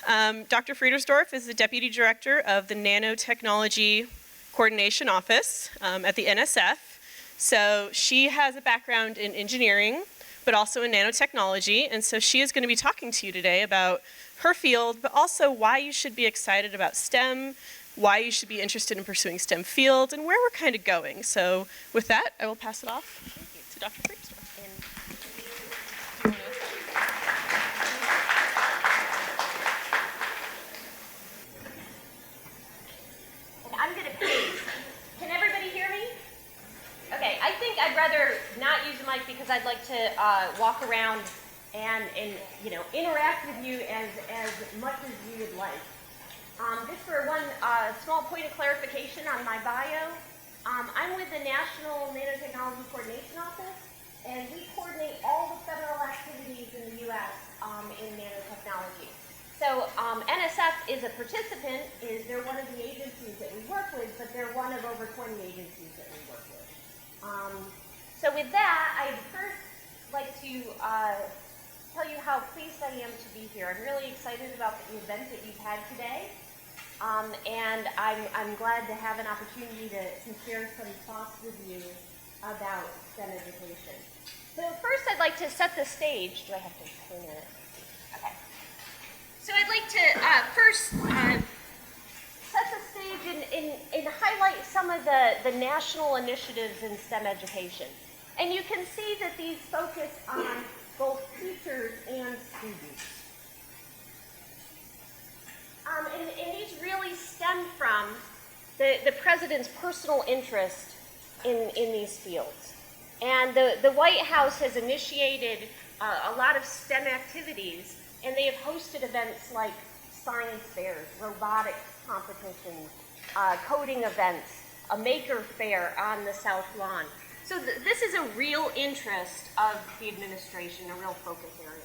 Dr. Friedersdorf is the Deputy Director of the Nanotechnology Coordination Office at the NSF. So she has a background in engineering, but also in nanotechnology, and so she is going to be talking to you today about her field, but also why you should be excited about STEM, why you should be interested in pursuing STEM fields, and where we're kind of going. So with that, I will pass it off to Dr. Friedersdorf. I'm going to please. Can everybody hear me? Okay, I think I'd rather not use the mic because I'd like to walk around and interact with you as much as you would like. Just for one small point of clarification on my bio, I'm with the National Nanotechnology Coordination Office, and we coordinate all the federal activities in the U.S. In nanotechnology. So NSF is a participant, they're one of the agencies that we work with, but they're one of over 20 agencies that we work with. So with that, I'd first like to tell you how pleased I am to be here. I'm really excited about the event that you've had today, and I'm glad to have an opportunity to share some thoughts with you about STEM education. So first I'd like to set the stage. Do I have to turn it? Okay. So I'd like to first set the stage and highlight some of the national initiatives in STEM education. And you can see that these focus on both teachers and students. And these really stem from the President's personal interest in these fields. And the White House has initiated a lot of STEM activities, and they have hosted events like science fairs, robotics competitions, coding events, a maker fair on the South Lawn. So this is a real interest of the administration, a real focus area.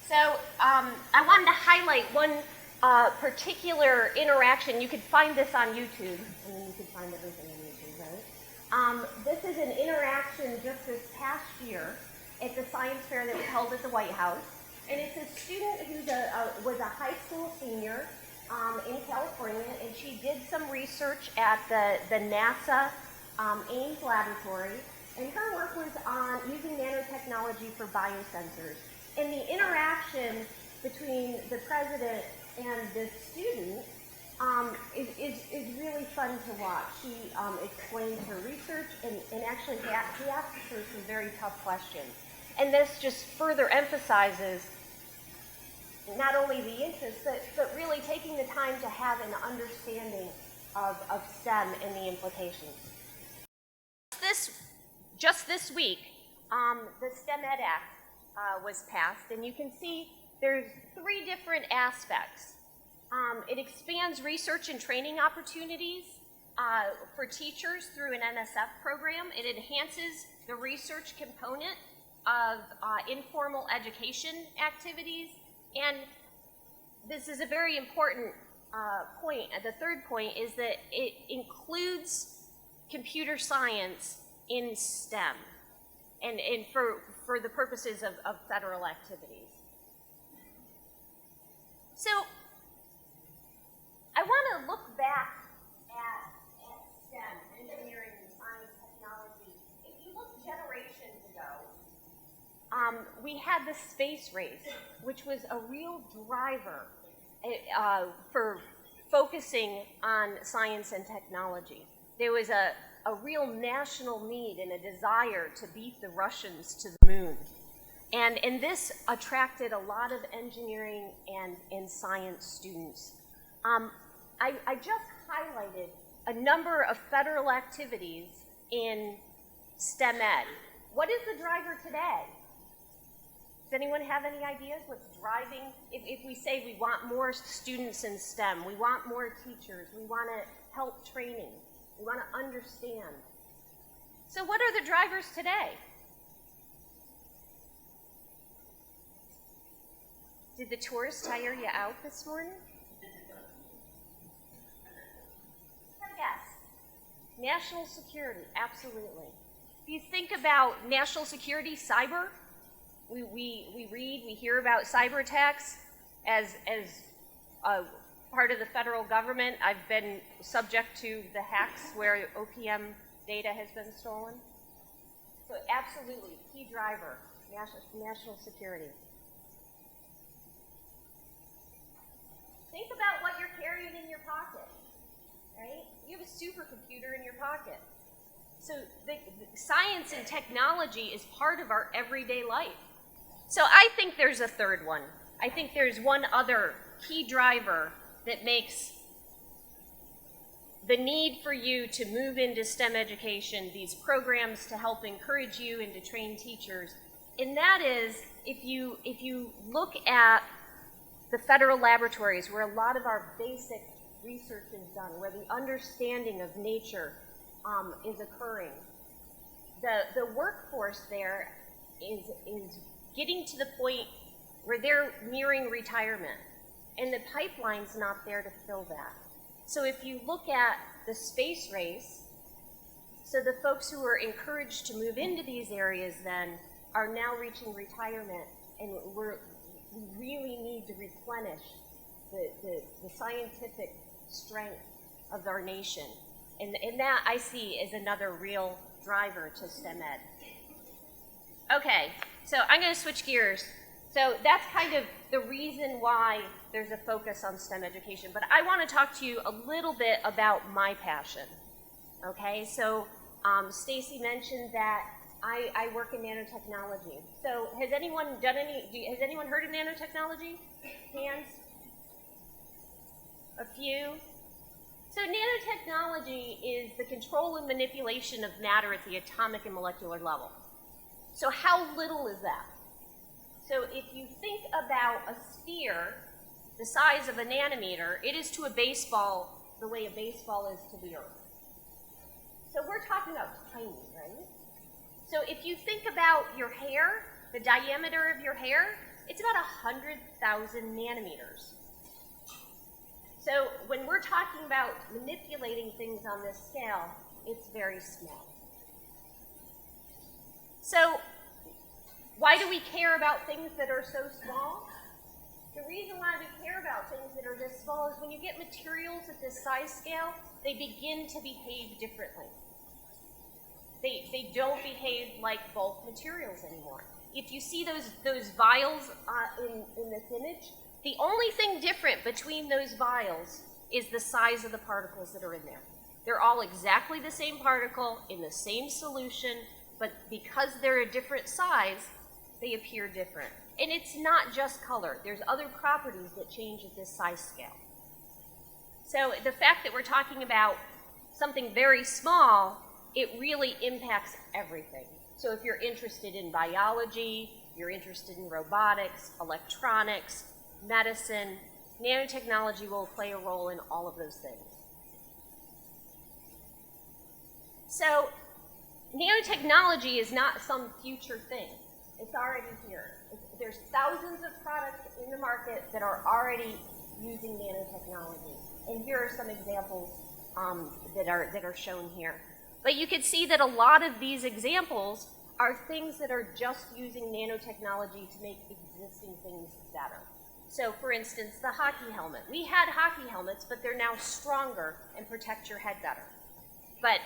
So I wanted to highlight one particular interaction. You could find this on YouTube. I mean, you could find everything on YouTube, right? This is an interaction just this past year at the science fair that was held at the White House. And it's a student who was a high school senior in California, and she did some research at the NASA Ames laboratory. And her work was on using nanotechnology for biosensors. And the interaction between the president and the student is really fun to watch. She explains her research and actually he asks her some very tough questions. And this just further emphasizes not only the interest, but really taking the time to have an understanding of STEM and the implications. Just this week, the STEM Ed Act was passed, and you can see there's 3 different aspects. It expands research and training opportunities for teachers through an NSF program. It enhances the research component of informal education activities, and this is a very important point. The third point is that it includes computer science in STEM and for the purposes of federal activities. So I want to look back at STEM, engineering, science, technology. If you look generations ago, we had the space race, which was a real driver for focusing on science and technology. There was a real national need and a desire to beat the Russians to the moon. And this attracted a lot of engineering and science students. I just highlighted a number of federal activities in STEM Ed. What is the driver today? Does anyone have any ideas what's driving? If we say we want more students in STEM, we want more teachers, we want to help training, we want to understand. So what are the drivers today? Did the tourists tire you out this morning? Yes. National security, absolutely. If you think about national security, cyber, We read, we hear about cyber attacks as part of the federal government. I've been subject to the hacks where OPM data has been stolen. So absolutely, key driver, national security. Think about what you're carrying in your pocket, right? You have a supercomputer in your pocket. So the science and technology is part of our everyday life. So I think there's a third one. I think there's one other key driver that makes the need for you to move into STEM education, these programs to help encourage you and to train teachers, and that is if you look at the federal laboratories where a lot of our basic research is done, where the understanding of nature is occurring, the workforce there is getting to the point where they're nearing retirement, and the pipeline's not there to fill that. So if you look at the space race, so the folks who were encouraged to move into these areas then are now reaching retirement, and we really need to replenish the scientific strength of our nation. And that I see as another real driver to STEM ed. Okay, so I'm going to switch gears. So that's kind of the reason why there's a focus on STEM education. But I want to talk to you a little bit about my passion. Okay, so Stacy mentioned that I work in nanotechnology. So has anyone has anyone heard of nanotechnology? Hands? A few? So nanotechnology is the control and manipulation of matter at the atomic and molecular level. So how little is that? So if you think about a sphere the size of a nanometer, it is to a baseball the way a baseball is to the Earth. So we're talking about tiny, right? So if you think about your hair, the diameter of your hair, it's about 100,000 nanometers. So when we're talking about manipulating things on this scale, it's very small. So why do we care about things that are so small? The reason why we care about things that are this small is when you get materials at this size scale, they begin to behave differently. They don't behave like bulk materials anymore. If you see those vials in this image, the only thing different between those vials is the size of the particles that are in there. They're all exactly the same particle in the same solution, but because they're a different size, they appear different. And it's not just color. There's other properties that change at this size scale. So the fact that we're talking about something very small, it really impacts everything. So if you're interested in biology, you're interested in robotics, electronics, medicine, nanotechnology will play a role in all of those things. So nanotechnology is not some future thing. It's already here. There's thousands of products in the market that are already using nanotechnology. And here are some examples that are shown here. But you can see that a lot of these examples are things that are just using nanotechnology to make existing things better. So for instance, the hockey helmet. We had hockey helmets, but they're now stronger and protect your head better. But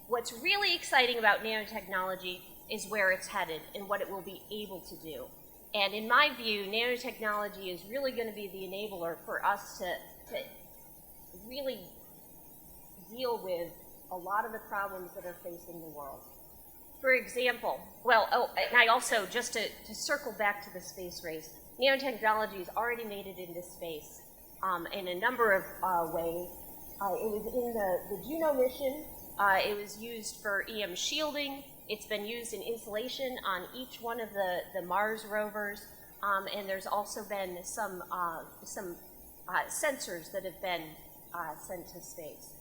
what's really exciting about nanotechnology is where it's headed and what it will be able to do. And in my view, nanotechnology is really going to be the enabler for us to really deal with a lot of the problems that are facing the world. For example, and I also, just to circle back to the space race, nanotechnology has already made it into space in a number of ways. It was in the Juno mission. It was used for EM shielding. It's been used in insulation on each one of the Mars rovers, and there's also been some sensors that have been sent to space.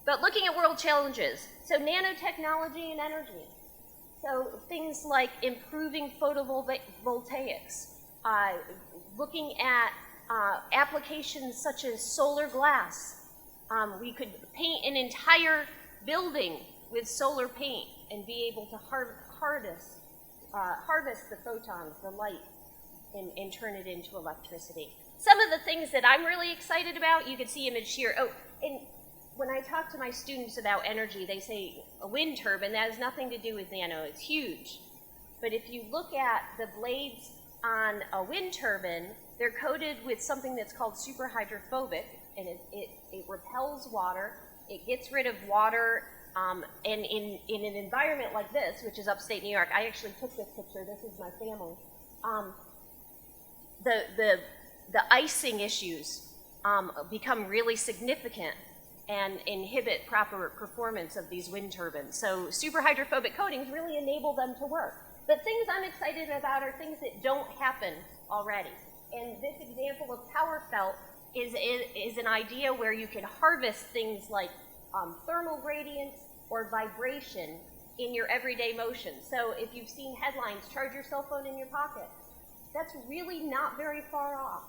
But looking at world challenges, so nanotechnology and energy. So things like improving photovoltaics, looking at applications such as solar glass. We could paint an entire building with solar paint and be able to harness harvest the photons, the light, and turn it into electricity. Some of the things that I'm really excited about, you can see image here. Oh, and when I talk to my students about energy, they say a wind turbine. That has nothing to do with nano. It's huge. But if you look at the blades on a wind turbine, they're coated with something that's called superhydrophobic, and it repels water. It gets rid of water, and in an environment like this, which is upstate New York, I actually took this picture. This is my family. The icing issues become really significant and inhibit proper performance of these wind turbines. So superhydrophobic coatings really enable them to work. The things I'm excited about are things that don't happen already. And this example of power felt is an idea where you can harvest things like thermal gradients or vibration in your everyday motion. So if you've seen headlines, charge your cell phone in your pocket, that's really not very far off.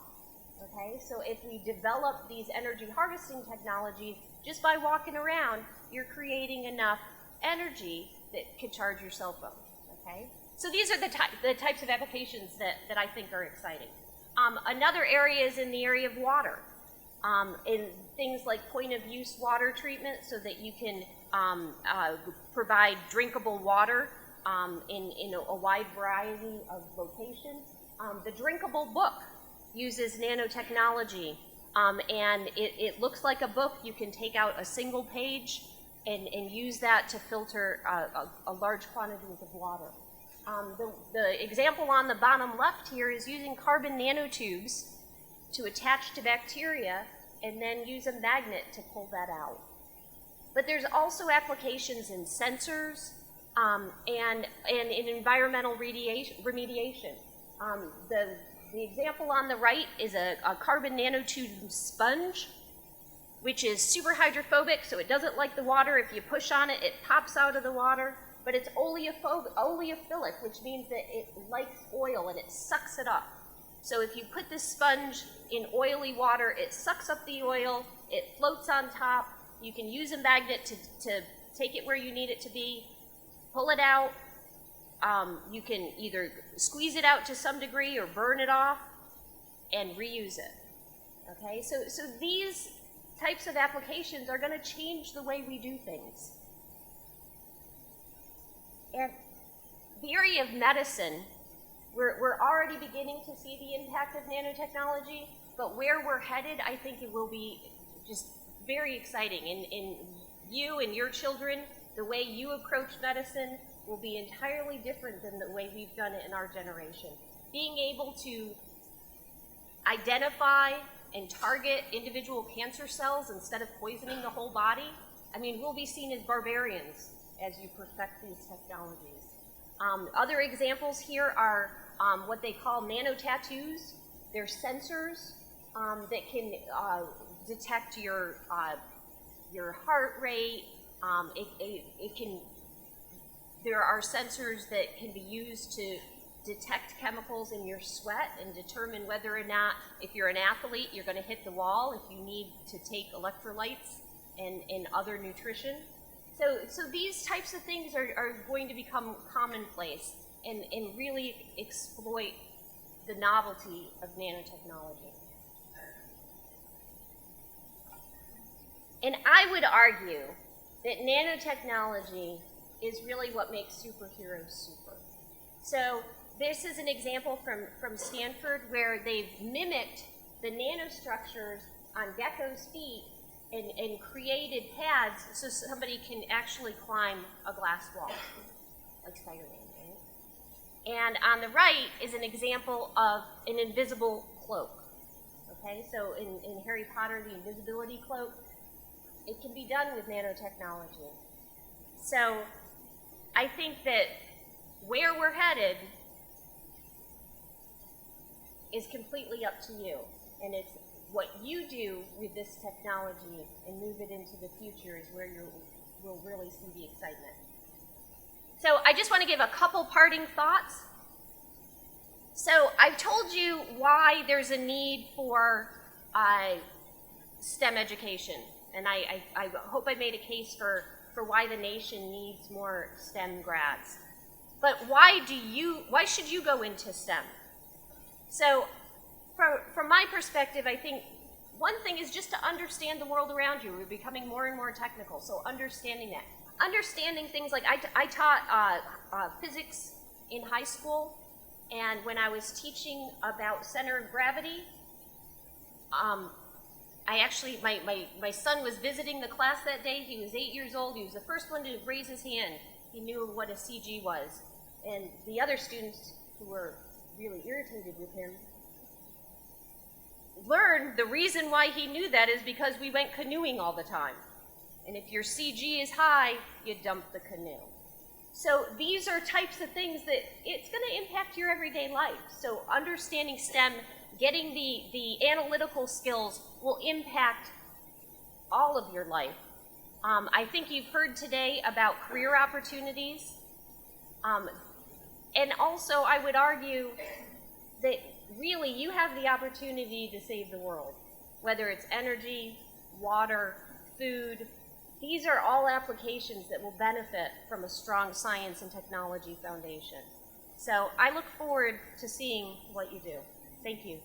Okay, so if we develop these energy harvesting technologies, just by walking around, you're creating enough energy that could charge your cell phone. Okay, so these are the types of applications that I think are exciting. Another area is in the area of water, in things like point-of-use water treatment, so that you can provide drinkable water in a wide variety of locations. The drinkable book uses nanotechnology, and it looks like a book. You can take out a single page and use that to filter a large quantities of water. The example on the bottom left here is using carbon nanotubes to attach to bacteria and then use a magnet to pull that out. But there's also applications in sensors and in environmental remediation. The example on the right is a carbon nanotube sponge, which is super hydrophobic, so it doesn't like the water. If you push on it, it pops out of the water. But it's oleophilic, which means that it likes oil and it sucks it up. So if you put this sponge in oily water, it sucks up the oil, it floats on top. You can use a magnet to take it where you need it to be, pull it out. You can either squeeze it out to some degree or burn it off and reuse it. Okay, so these types of applications are going to change the way we do things. And the area of medicine, we're already beginning to see the impact of nanotechnology, but where we're headed, I think it will be just very exciting. In you and your children, the way you approach medicine will be entirely different than the way we've done it in our generation. Being able to identify and target individual cancer cells instead of poisoning the whole body, I mean, we'll be seen as barbarians as you perfect these technologies. Other examples here are what they call nano tattoos. They're sensors that can detect your heart rate. There are sensors that can be used to detect chemicals in your sweat and determine whether or not, if you're an athlete, you're going to hit the wall, if you need to take electrolytes and other nutrition. So these types of things are going to become commonplace and really exploit the novelty of nanotechnology. And I would argue that nanotechnology is really what makes superheroes super. So this is an example from Stanford where they've mimicked the nanostructures on geckos' feet and created pads so somebody can actually climb a glass wall, like Spider-Man, right? And on the right is an example of an invisible cloak. Okay, so in Harry Potter, the invisibility cloak, it can be done with nanotechnology. So I think that where we're headed is completely up to you, and it's what you do with this technology and move it into the future is where we'll really see the excitement. So I just want to give a couple parting thoughts. So I've told you why there's a need for STEM education, and I hope I made a case for why the nation needs more STEM grads. but why should you go into STEM? So from my perspective, I think one thing is just to understand the world around you. We're becoming more and more technical, so understanding that. Understanding things like, I taught physics in high school, and when I was teaching about center of gravity, my son was visiting the class that day. He was 8 years old. He was the first one to raise his hand. He knew what a CG was. And the other students who were really irritated with him learned the reason why he knew that is because we went canoeing all the time. And if your CG is high, you dump the canoe. So these are types of things that it's going to impact your everyday life. So understanding STEM, getting the analytical skills will impact all of your life. I think you've heard today about career opportunities. And also, I would argue that really you have the opportunity to save the world, whether it's energy, water, food. These are all applications that will benefit from a strong science and technology foundation. So I look forward to seeing what you do. Thank you.